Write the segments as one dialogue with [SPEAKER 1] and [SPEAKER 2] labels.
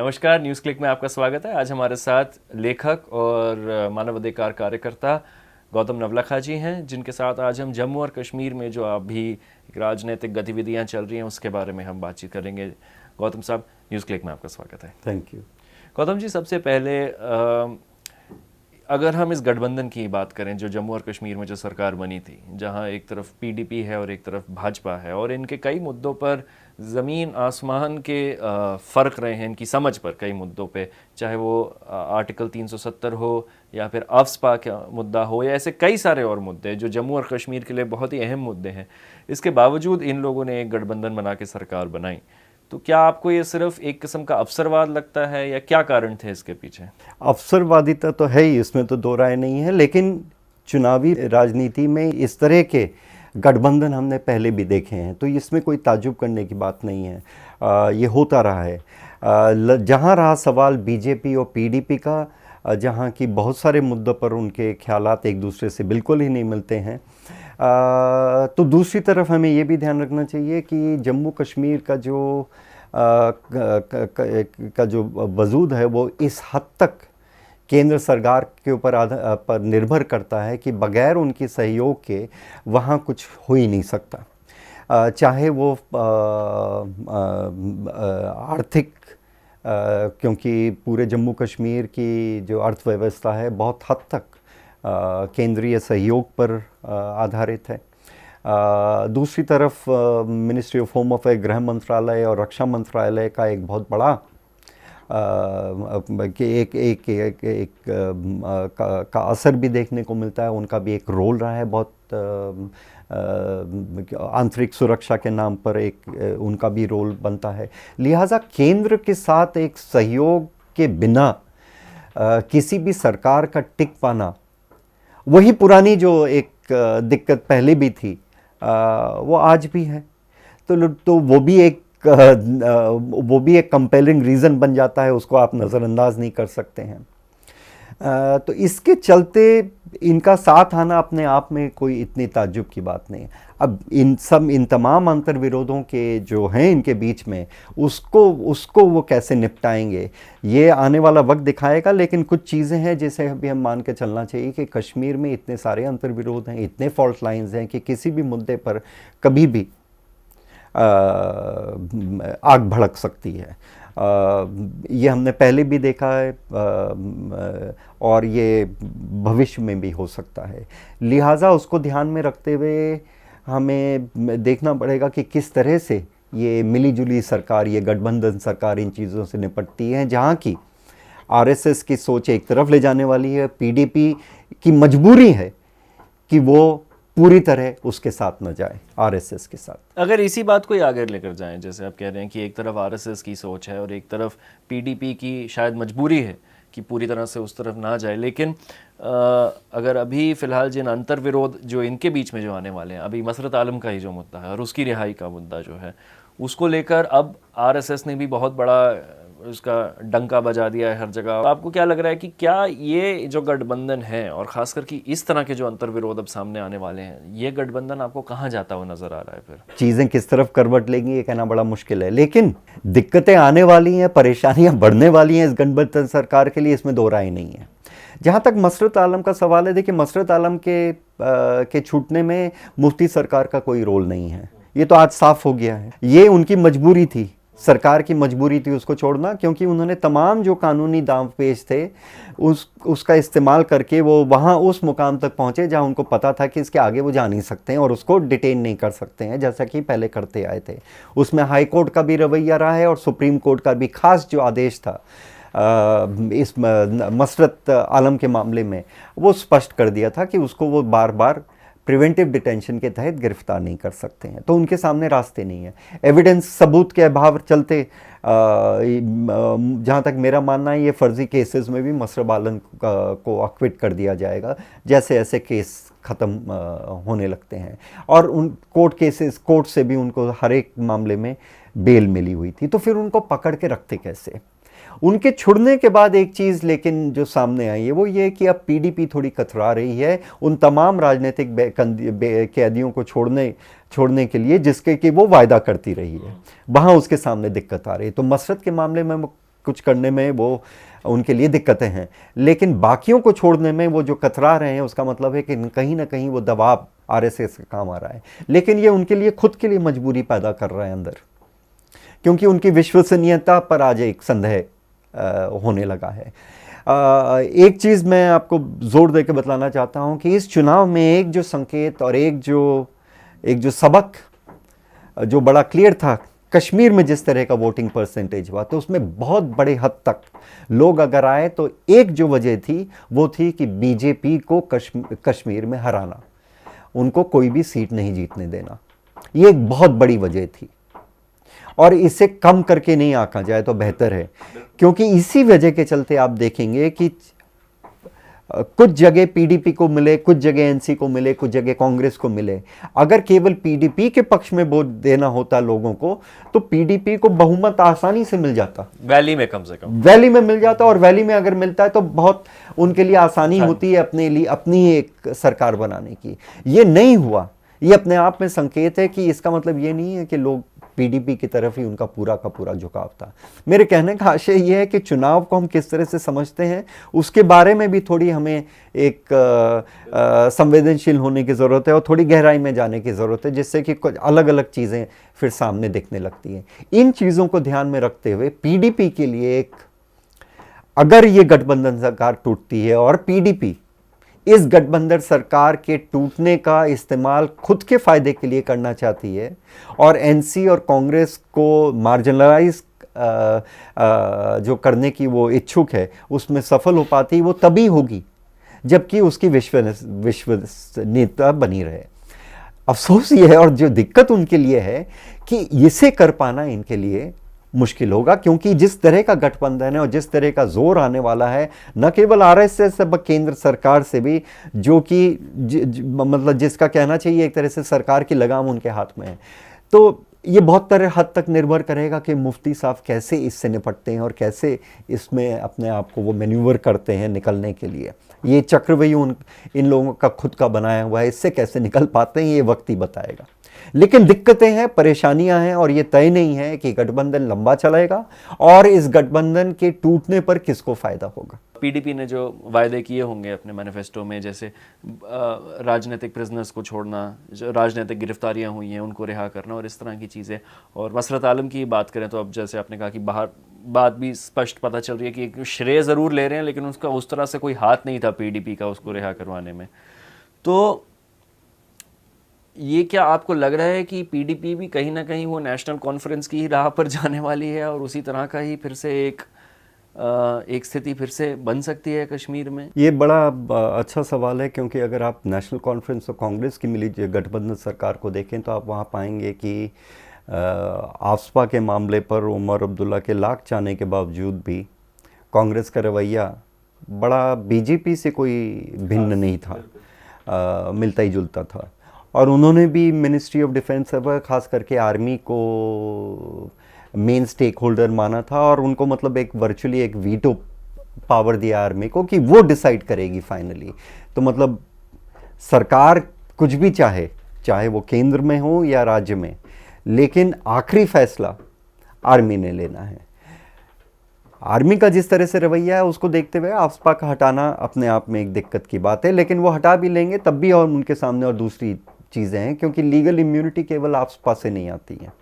[SPEAKER 1] नमस्कार, news click में आपका स्वागत है। आज हमारे साथ लेखक और मानवाधिकार कार्यकर्ता गौतम नवलखा जी हैं, जिनके साथ आज हम जम्मू और कश्मीर में जो अभी राजनीतिक गतिविधियां चल रही हैं उसके बारे में हम बातचीत करेंगे। गौतम साहब, न्यूज़ क्लिक में आपका स्वागत है।
[SPEAKER 2] Thank you.
[SPEAKER 1] गौतम जी, सबसे पहले अगर हम इस गठबंधन की बात करें जो जम्मू और कश्मीर में जो सरकार बनी थी, जहां एक तरफ पीडीपी है और एक तरफ भाजपा है, और इनके कई मुद्दों पर ज़मीन आसमान के फ़र्क रहे हैं इनकी समझ पर कई मुद्दों पे, चाहे वो आर्टिकल 370 हो या फिर अफ्स्पा का मुद्दा हो या ऐसे कई सारे और मुद्दे जो जम्मू और कश्मीर के लिए बहुत ही अहम मुद्दे हैं। इसके बावजूद इन लोगों ने एक गठबंधन बना के सरकार बनाई। तो क्या आपको ये सिर्फ एक किस्म का अवसरवाद लगता है या क्या कारण थे इसके पीछे?
[SPEAKER 2] अवसरवादिता तो है ही, इसमें तो दो राय नहीं है, लेकिन चुनावी राजनीति में इस तरह के गठबंधन हमने पहले भी देखे हैं, तो इसमें कोई ताज्जुब करने की बात नहीं है। ये होता रहा है। जहाँ रहा सवाल बीजेपी और पीडीपी का, जहाँ की बहुत सारे मुद्दों पर उनके ख्यालात एक दूसरे से बिल्कुल ही नहीं मिलते हैं। तो दूसरी तरफ हमें ये भी ध्यान रखना चाहिए कि जम्मू कश्मीर का जो वजूद है वो इस हद तक केंद्र सरकार के ऊपर पर निर्भर करता है कि बगैर उनकी सहयोग के वहाँ कुछ हो ही नहीं सकता। चाहे वो आर्थिक, क्योंकि पूरे जम्मू कश्मीर की जो अर्थव्यवस्था है बहुत हद तक केंद्रीय सहयोग पर आधारित है। दूसरी तरफ मिनिस्ट्री ऑफ होम अफेयर, गृह मंत्रालय और रक्षा मंत्रालय का एक बहुत बड़ा का असर भी देखने को मिलता है। उनका भी एक रोल रहा है बहुत, आंतरिक सुरक्षा के नाम पर एक उनका भी रोल बनता है। लिहाजा केंद्र के साथ एक सहयोग के बिना किसी भी सरकार का टिक पाना, वही पुरानी जो एक दिक्कत पहले भी थी वो आज भी है। तो वो भी एक कंपेलिंग रीज़न बन जाता है, उसको आप नज़रअंदाज नहीं कर सकते हैं। तो इसके चलते इनका साथ आना अपने आप में कोई इतनी ताज्जुब की बात नहीं है। अब इन तमाम अंतर्विरोधों के जो हैं इनके बीच में, उसको वो कैसे निपटाएंगे ये आने वाला वक्त दिखाएगा। लेकिन कुछ चीज़ें हैं जिसे अभी हम मान के चलना चाहिए कि कश्मीर में इतने सारे अंतर्विरोध हैं, इतने फॉल्ट लाइंस हैं कि किसी भी मुद्दे पर कभी भी आग भड़क सकती है। ये हमने पहले भी देखा है और ये भविष्य में भी हो सकता है। लिहाजा उसको ध्यान में रखते हुए हमें देखना पड़ेगा कि किस तरह से ये मिलीजुली सरकार, ये गठबंधन सरकार इन चीज़ों से निपटती है, जहाँ की आरएसएस की सोच एक तरफ ले जाने वाली है। पीडीपी की मजबूरी है कि वो पूरी तरह उसके साथ न जाए, आरएसएस के साथ।
[SPEAKER 1] अगर इसी बात को ही आगे लेकर जाएं, जैसे आप कह रहे हैं कि एक तरफ आरएसएस की सोच है और एक तरफ पीडीपी की शायद मजबूरी है कि पूरी तरह से उस तरफ ना जाए, लेकिन अगर अभी फ़िलहाल जिन अंतर्विरोध जो इनके बीच में जो आने वाले हैं, अभी मसरत आलम का ही जो मुद्दा है और उसकी रिहाई का मुद्दा जो है, उसको लेकर अब आरएसएस ने भी बहुत बड़ा उसका डंका बजा दिया है हर जगह। आपको क्या लग रहा है कि क्या ये जो गठबंधन है और ख़ासकर कि इस तरह के जो अंतर्विरोध अब सामने आने वाले हैं, ये गठबंधन आपको कहाँ जाता हुआ नज़र आ रहा है? फिर
[SPEAKER 2] चीज़ें किस तरफ करवट लेंगी ये कहना बड़ा मुश्किल है, लेकिन दिक्कतें आने वाली हैं, परेशानियां बढ़ने वाली हैं इस गठबंधन सरकार के लिए, इसमें दो राय नहीं है। जहाँ तक मसरत आलम का सवाल है, देखिए मसरत आलम के छूटने में मुफ्ती सरकार का कोई रोल नहीं है, ये तो आज साफ हो गया है। ये उनकी मजबूरी थी, सरकार की मजबूरी थी उसको छोड़ना, क्योंकि उन्होंने तमाम जो कानूनी दांवपेच थे उसका इस्तेमाल करके वो वहाँ उस मुकाम तक पहुँचे जहाँ उनको पता था कि इसके आगे वो जा नहीं सकते हैं और उसको डिटेन नहीं कर सकते हैं, जैसा कि पहले करते आए थे। उसमें हाई कोर्ट का भी रवैया रहा है और सुप्रीम कोर्ट का भी खास जो आदेश था इस मसरत आलम के मामले में, वो स्पष्ट कर दिया था कि उसको वो बार बार प्रिवेंटिव डिटेंशन के तहत गिरफ्तार नहीं कर सकते हैं। तो उनके सामने रास्ते नहीं है, एविडेंस सबूत के अभाव चलते जहाँ तक मेरा मानना है ये फर्जी केसेस में भी मसरत आलम को अक्विट कर दिया जाएगा जैसे ऐसे केस ख़त्म होने लगते हैं। और उन कोर्ट से भी उनको हर एक मामले में बेल मिली हुई थी, तो फिर उनको पकड़ के रखते कैसे? उनके छुड़ने के बाद एक चीज़ लेकिन जो सामने आई है वो ये कि अब पीडीपी थोड़ी कतरा रही है उन तमाम राजनीतिक कैदियों को छोड़ने के लिए जिसके कि वो वायदा करती रही है, वहाँ उसके सामने दिक्कत आ रही है। तो मसरत के मामले में कुछ करने में वो उनके लिए दिक्कतें हैं, लेकिन बाकियों को छोड़ने में वो जो कतरा रहे हैं, उसका मतलब है कि कहीं ना कहीं वो दबाव आरएसएस का काम आ रहा है। लेकिन ये उनके लिए खुद के लिए मजबूरी पैदा कर रहा है अंदर, क्योंकि उनकी विश्वसनीयता पर आज एक संदेह होने लगा है। एक चीज़ मैं आपको जोर दे के बतलाना चाहता हूं कि इस चुनाव में एक जो संकेत और एक जो सबक जो बड़ा क्लियर था, कश्मीर में जिस तरह का वोटिंग परसेंटेज हुआ, तो उसमें बहुत बड़े हद तक लोग अगर आए तो एक जो वजह थी वो थी कि बीजेपी को कश्मीर में हराना, उनको कोई भी सीट नहीं जीतने देना, ये एक बहुत बड़ी वजह थी। और इसे कम करके नहीं आंका जाए तो बेहतर है, क्योंकि इसी वजह के चलते आप देखेंगे कि कुछ जगह पीडीपी को मिले, कुछ जगह एनसी को मिले, कुछ जगह कांग्रेस को मिले। अगर केवल पीडीपी के पक्ष में वोट देना होता लोगों को, तो पीडीपी को बहुमत आसानी से मिल जाता,
[SPEAKER 1] वैली में कम से कम
[SPEAKER 2] वैली में मिल जाता, और वैली में अगर मिलता है तो बहुत उनके लिए आसानी होती है अपने लिए अपनी एक सरकार बनाने की। ये नहीं हुआ। ये अपने आप में संकेत है कि इसका मतलब ये नहीं है कि लोग पीडीपी की तरफ ही उनका पूरा का पूरा झुकाव था। मेरे कहने का आशय यह है कि चुनाव को हम किस तरह से समझते हैं, उसके बारे में भी थोड़ी हमें एक संवेदनशील होने की ज़रूरत है और थोड़ी गहराई में जाने की ज़रूरत है, जिससे कि कुछ अलग अलग चीज़ें फिर सामने दिखने लगती हैं। इन चीज़ों को ध्यान में रखते हुए पीडीपी के लिए अगर ये गठबंधन सरकार टूटती है और पीडीपी इस गठबंधन सरकार के टूटने का इस्तेमाल खुद के फायदे के लिए करना चाहती है और एनसी और कांग्रेस को मार्जिनलाइज जो करने की वो इच्छुक है, उसमें सफल हो पाती वो तभी होगी जबकि उसकी विश्वसनीयता बनी रहे। अफसोस ये है और जो दिक्कत उनके लिए है कि इसे कर पाना इनके लिए मुश्किल होगा, क्योंकि जिस तरह का गठबंधन है और जिस तरह का जोर आने वाला है, न केवल आरएसएस से केंद्र सरकार से भी, जो कि मतलब जिसका कहना चाहिए एक तरह से सरकार की लगाम उनके हाथ में है। तो ये बहुत तरह हद तक निर्भर करेगा कि मुफ्ती साहब कैसे इससे निपटते हैं और कैसे इसमें अपने आप को वो मैन्यूवर करते हैं निकलने के लिए। ये चक्रव्यूह इन लोगों का खुद का बनाया हुआ है, इससे कैसे निकल पाते हैं ये वक्त ही बताएगा। लेकिन दिक्कतें हैं, परेशानियां हैं, और ये तय नहीं है कि गठबंधन लंबा चलेगा और इस गठबंधन के टूटने पर किसको फायदा होगा।
[SPEAKER 1] पीडीपी ने जो वायदे किए होंगे अपने मैनिफेस्टो में, जैसे राजनीतिक प्रिजनर्स को छोड़ना, जो राजनीतिक गिरफ्तारियां हुई हैं उनको रिहा करना और इस तरह की चीज़ें, और मसरत आलम की बात करें तो अब जैसे आपने कहा कि बाहर बात भी स्पष्ट पता चल रही है कि एक श्रेय ज़रूर ले रहे हैं, लेकिन उसका उस तरह से कोई हाथ नहीं था पीडीपी का उसको रिहा करवाने में। तो ये क्या आपको लग रहा है कि पीडीपी भी कहीं ना कहीं वो नेशनल कॉन्फ्रेंस की ही राह पर जाने वाली है और उसी तरह का ही फिर से एक स्थिति फिर से बन सकती है कश्मीर में?
[SPEAKER 2] ये बड़ा अच्छा सवाल है, क्योंकि अगर आप नेशनल कॉन्फ्रेंस और कांग्रेस की मिली गठबंधन सरकार को देखें तो आप वहाँ पाएंगे कि आफ्सपा के मामले पर उमर अब्दुल्ला के लाख चाहने के बावजूद भी कांग्रेस का रवैया बड़ा बीजेपी से कोई भिन्न नहीं था, मिलता ही जुलता था। और उन्होंने भी मिनिस्ट्री ऑफ डिफेंस पर ख़ास करके आर्मी को मेन स्टेक होल्डर माना था और उनको मतलब एक वर्चुअली एक वीटो पावर दिया आर्मी को कि वो डिसाइड करेगी फाइनली। तो मतलब सरकार कुछ भी चाहे वो केंद्र में हो या राज्य में, लेकिन आखिरी फैसला आर्मी ने लेना है। आर्मी का जिस तरह से रवैया है उसको देखते हुए आफ्सपा का हटाना अपने आप में एक दिक्कत की बात है, लेकिन वो हटा भी लेंगे तब भी और उनके सामने और दूसरी चीज़ें हैं, क्योंकि लीगल इम्यूनिटी केवल आफ्सपा से नहीं आती है।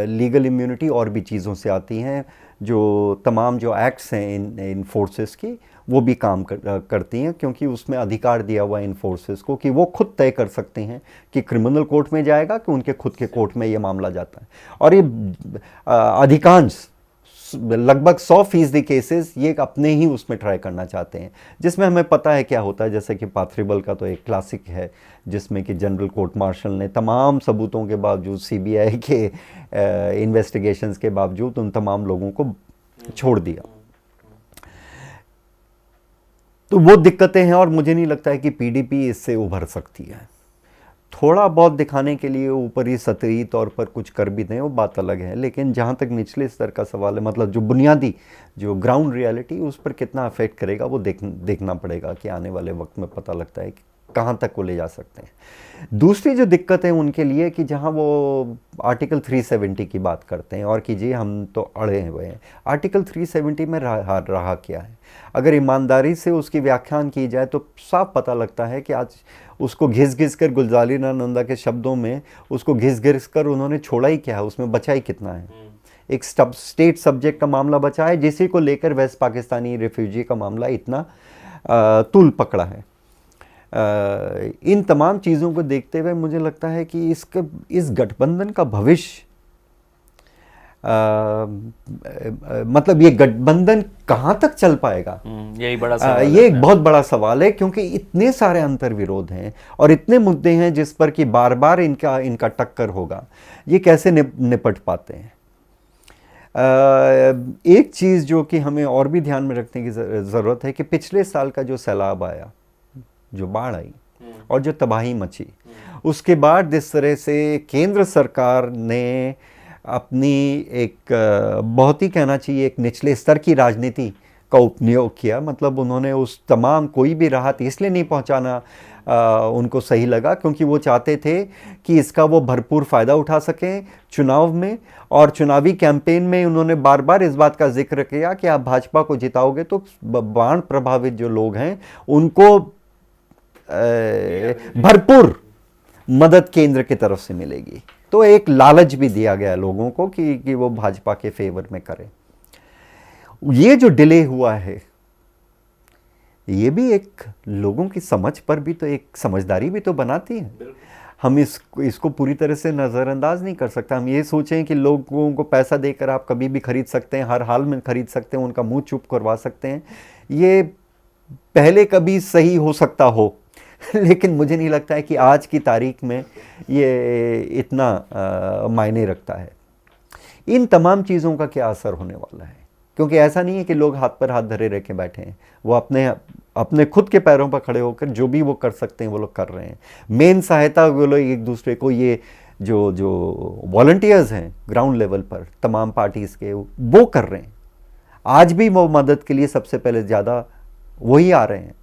[SPEAKER 2] लीगल इम्यूनिटी और भी चीज़ों से आती हैं, जो तमाम जो एक्ट्स हैं इन फोर्सेस की वो भी काम करती हैं, क्योंकि उसमें अधिकार दिया हुआ है इन फोर्सेस को कि वो खुद तय कर सकते हैं कि क्रिमिनल कोर्ट में जाएगा कि उनके खुद के कोर्ट में ये मामला जाता है। और ये अधिकांश लगभग 100% केसेस ये अपने ही उसमें ट्राई करना चाहते हैं, जिसमें हमें पता है क्या होता है। जैसे कि पाथरीबल का तो एक क्लासिक है, जिसमें कि जनरल कोर्ट मार्शल ने तमाम सबूतों के बावजूद, सीबीआई के इन्वेस्टिगेशंस के बावजूद उन तमाम लोगों को छोड़ दिया। तो वो दिक्कतें हैं और मुझे नहीं लगता है कि पीडीपी इससे उभर सकती है। थोड़ा बहुत दिखाने के लिए ऊपरी सतही तौर पर कुछ कर भी दें वो बात अलग है, लेकिन जहाँ तक निचले स्तर का सवाल है, मतलब जो बुनियादी जो ग्राउंड रियलिटी उस पर कितना अफेक्ट करेगा वो देखना पड़ेगा कि आने वाले वक्त में पता लगता है कि कहाँ तक वो ले जा सकते हैं। दूसरी जो दिक्कत है उनके लिए कि जहाँ वो आर्टिकल 370 की बात करते हैं और कि जी हम तो अड़े हुए हैं, आर्टिकल 370 में रहा क्या है। अगर ईमानदारी से उसकी व्याख्यान की जाए तो साफ पता लगता है कि आज उसको घिस घिस कर, गुलजारी नंदा के शब्दों में, उसको घिस घिस कर उन्होंने छोड़ा ही क्या है, उसमें बचा ही कितना है। एक स्टेट सब्जेक्ट का मामला बचा है जिसी को लेकर वेस्ट पाकिस्तानी रिफ्यूजी का मामला इतना तूल पकड़ा है। इन तमाम चीज़ों को देखते हुए मुझे लगता है कि इस गठबंधन का भविष्य, मतलब ये गठबंधन कहाँ तक चल पाएगा,
[SPEAKER 1] यही बड़ा सवाल
[SPEAKER 2] ये एक बहुत बड़ा सवाल है, क्योंकि इतने सारे अंतर विरोध हैं और इतने मुद्दे हैं जिस पर कि बार बार इनका टक्कर होगा। ये कैसे निपट पाते हैं। एक चीज़ जो कि हमें और भी ध्यान में रखने की ज़रूरत है कि पिछले साल का जो सैलाब आया, जो बाढ़ आई और जो तबाही मची, उसके बाद जिस तरह से केंद्र सरकार ने अपनी एक बहुत ही कहना चाहिए एक निचले स्तर की राजनीति का उपयोग किया। मतलब उन्होंने उस तमाम कोई भी राहत इसलिए नहीं पहुंचाना उनको सही लगा क्योंकि वो चाहते थे कि इसका वो भरपूर फ़ायदा उठा सकें चुनाव में। और चुनावी कैंपेन में उन्होंने बार बार इस बात का जिक्र किया कि आप भाजपा को जिताओगे तो बाढ़ प्रभावित जो लोग हैं उनको भरपूर मदद केंद्र की तरफ से मिलेगी। तो एक लालच भी दिया गया लोगों को कि वो भाजपा के फेवर में करें। ये जो डिले हुआ है ये भी एक लोगों की समझ पर भी तो एक समझदारी भी तो बनाती है। हम इसको पूरी तरह से नज़रअंदाज नहीं कर सकता। हम ये सोचें कि लोगों को पैसा देकर आप कभी भी खरीद सकते हैं, हर हाल में खरीद सकते हैं, उनका मुंह चुप करवा सकते हैं, ये पहले कभी सही हो सकता हो लेकिन मुझे नहीं लगता है कि आज की तारीख में ये इतना मायने रखता है। इन तमाम चीज़ों का क्या असर होने वाला है, क्योंकि ऐसा नहीं है कि लोग हाथ पर हाथ धरे रह के बैठे हैं। वो अपने खुद के पैरों पर खड़े होकर जो भी वो कर सकते हैं वो लोग कर रहे हैं। मेन सहायता वो लोग एक दूसरे को, ये जो वॉलंटियर्स हैं ग्राउंड लेवल पर तमाम पार्टीज़ के, वो कर रहे हैं। आज भी वो मदद के लिए सबसे पहले ज़्यादा वही आ रहे हैं।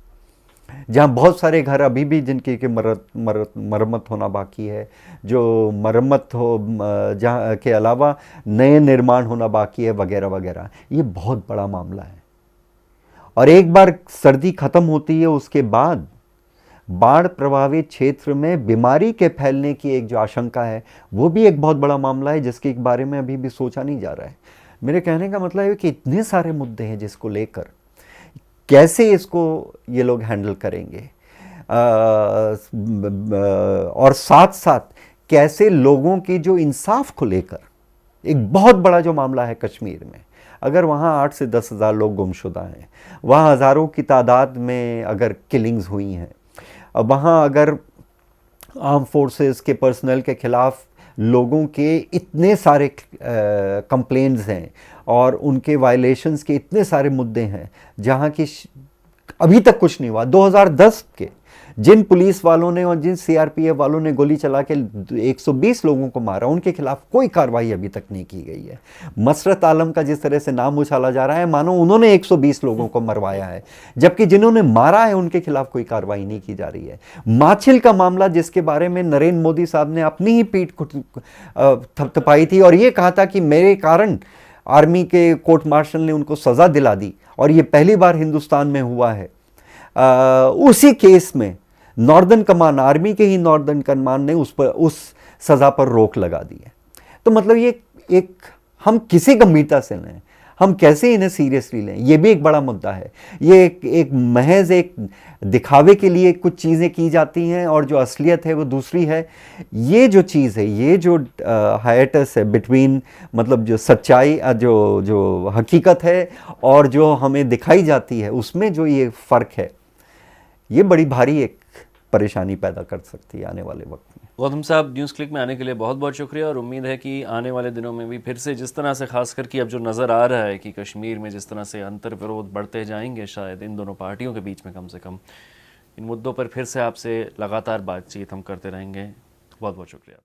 [SPEAKER 2] जहाँ बहुत सारे घर अभी भी जिनकी मरम्मत होना बाकी है, जो मरम्मत हो जहाँ के अलावा नए निर्माण होना बाकी है वगैरह वगैरह, ये बहुत बड़ा मामला है। और एक बार सर्दी ख़त्म होती है उसके बाद बाढ़ प्रभावित क्षेत्र में बीमारी के फैलने की एक जो आशंका है वो भी एक बहुत बड़ा मामला है जिसके बारे में अभी भी सोचा नहीं जा रहा है। मेरे कहने का मतलब है कि इतने सारे मुद्दे हैं जिसको लेकर कैसे इसको ये लोग हैंडल करेंगे, और साथ साथ कैसे लोगों की जो इंसाफ को लेकर एक बहुत बड़ा जो मामला है कश्मीर में, अगर वहाँ 8 से 10 हज़ार लोग गुमशुदा हैं, वहाँ हज़ारों की तादाद में अगर किलिंग्स हुई हैं, वहाँ अगर आर्म फोर्सेस के पर्सनल के ख़िलाफ़ लोगों के इतने सारे कंप्लेंट्स हैं और उनके वायलेशंस के इतने सारे मुद्दे हैं जहाँ की अभी तक कुछ नहीं हुआ। 2010 के जिन पुलिस वालों ने और जिन सीआरपीएफ वालों ने गोली चला के 120 लोगों को मारा, उनके खिलाफ कोई कार्रवाई अभी तक नहीं की गई है। मसरत आलम का जिस तरह से नाम उछाला जा रहा है मानो उन्होंने 120 लोगों को मरवाया है, जबकि जिन्होंने मारा है उनके खिलाफ कोई कार्रवाई नहीं की जा रही है। माछिल का मामला जिसके बारे में नरेंद्र मोदी साहब ने अपनी ही पीठ थपथपाई थी और ये कहा था कि मेरे कारण आर्मी के कोर्ट मार्शल ने उनको सज़ा दिला दी, और ये पहली बार हिंदुस्तान में हुआ है। उसी केस में नॉर्दर्न कमान, आर्मी के ही नॉर्दर्न कमान ने उस सज़ा पर रोक लगा दी है। तो मतलब ये एक हम किसी गंभीरता से लें, हम कैसे इन्हें सीरियसली लें, ये भी एक बड़ा मुद्दा है। ये एक महज एक दिखावे के लिए कुछ चीज़ें की जाती हैं और जो असलियत है वो दूसरी है। ये जो चीज़ है, ये जो हाइएटस है बिटवीन, मतलब जो सच्चाई, जो हकीकत है और जो हमें दिखाई जाती है, उसमें जो ये फ़र्क है, ये बड़ी भारी एक परेशानी पैदा कर सकती है आने वाले वक्त में।
[SPEAKER 1] गौतम साहब, न्यूज़ क्लिक में आने के लिए बहुत बहुत शुक्रिया, और उम्मीद है कि आने वाले दिनों में भी फिर से जिस तरह से, खासकर कि अब जो नज़र आ रहा है कि कश्मीर में जिस तरह से अंतर विरोध बढ़ते जाएंगे, शायद इन दोनों पार्टियों के बीच में कम से कम, इन मुद्दों पर फिर से आपसे लगातार बातचीत हम करते रहेंगे। बहुत बहुत शुक्रिया।